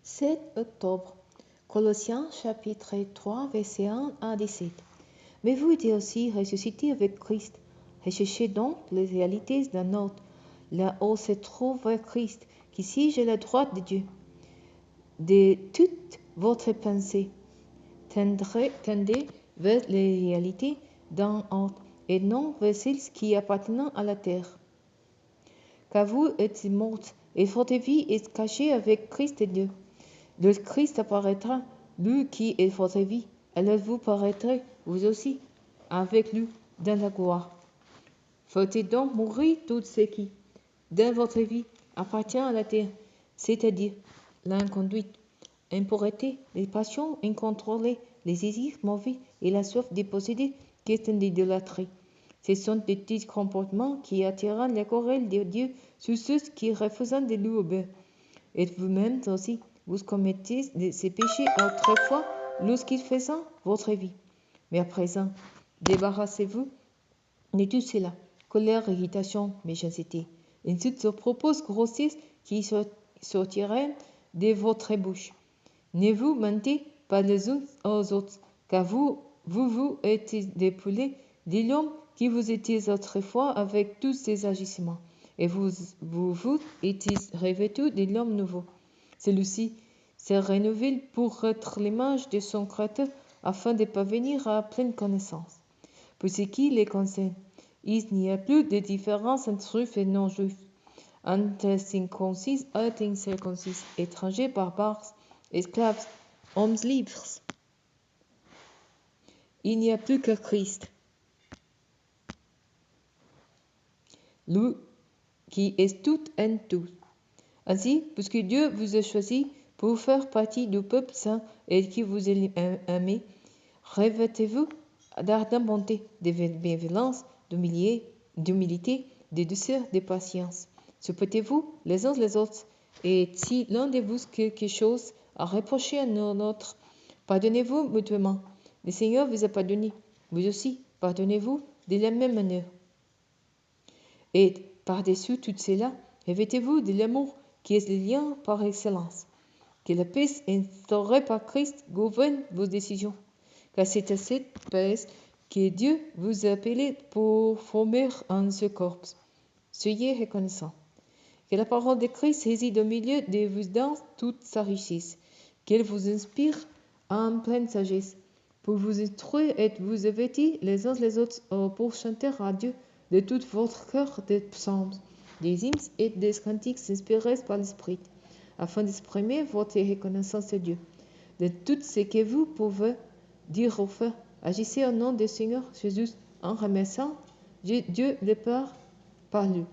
7 octobre. Colossiens chapitre 3, versets 1 à 17. Mais vous êtes aussi ressuscités avec Christ. Recherchez donc les réalités d'un autre, là où se trouve Christ, qui siège à la droite de Dieu. De toute votre pensée, tendez vers les réalités d'un autre, et non vers celles qui appartiennent à la terre. Car vous êtes morts, et votre vie est cachée avec Christ et Dieu. Le Christ apparaîtra, lui qui est votre vie, alors vous paraîtrez, vous aussi, avec lui, dans la gloire. Faites donc mourir tout ce qui, dans votre vie, appartient à la terre, c'est-à-dire l'inconduite, l'impureté, les passions incontrôlées, les désirs mauvais et la soif de posséder, qui est une idolâtrie. Ce sont des petits comportements qui attirent la querelle de Dieu sur ceux qui refusent de lui obéir. Et vous-même aussi, vous commettiez ces péchés autrefois lorsqu'ils faisaient votre vie. Mais à présent, débarrassez-vous de tout cela, colère, irritation, méchanceté, et toutes ces propos grossiers qui sortiront de votre bouche. Ne vous mentez pas les uns aux autres, car vous êtes dépouillés de l'homme qui vous étiez autrefois avec tous ses agissements, et vous étiez revêtus de l'homme nouveau. Celui-ci se renouvelle pour être l'image de son Créateur afin de parvenir à pleine connaissance. Pour ce qui les concerne, il n'y a plus de différence entre juifs et non-juifs, entre circoncis et incirconcis, étrangers, barbares, esclaves, hommes libres. Il n'y a plus que Christ, lui qui est tout en tout. Ainsi, puisque Dieu vous a choisi pour faire partie du peuple saint et qui vous a aimé, revêtez-vous d'ardente bonté, de bienveillance, d'humilité, de douceur, de patience. Supportez-vous les uns les autres, et si l'un de vous a quelque chose à reprocher à un autre, pardonnez-vous mutuellement. Le Seigneur vous a pardonné, vous aussi, pardonnez-vous de la même manière. Et par-dessus tout cela, revêtez-vous de l'amour qui est le lien par excellence. Que la paix instaurée par Christ gouverne vos décisions, car c'est à cette paix que Dieu vous a appelé pour former un seul corps. Soyez reconnaissants. Que la parole de Christ réside au milieu de vous dans toute sa richesse, qu'elle vous inspire en pleine sagesse, pour vous instruire et vous vêtir les uns les autres pour chanter à Dieu de tout votre cœur des psaumes, des hymnes et des cantiques inspirés par l'Esprit, afin d'exprimer votre reconnaissance à Dieu. De tout ce que vous pouvez dire ou faire, agissez au nom du Seigneur Jésus en remerciant Dieu le Père par lui.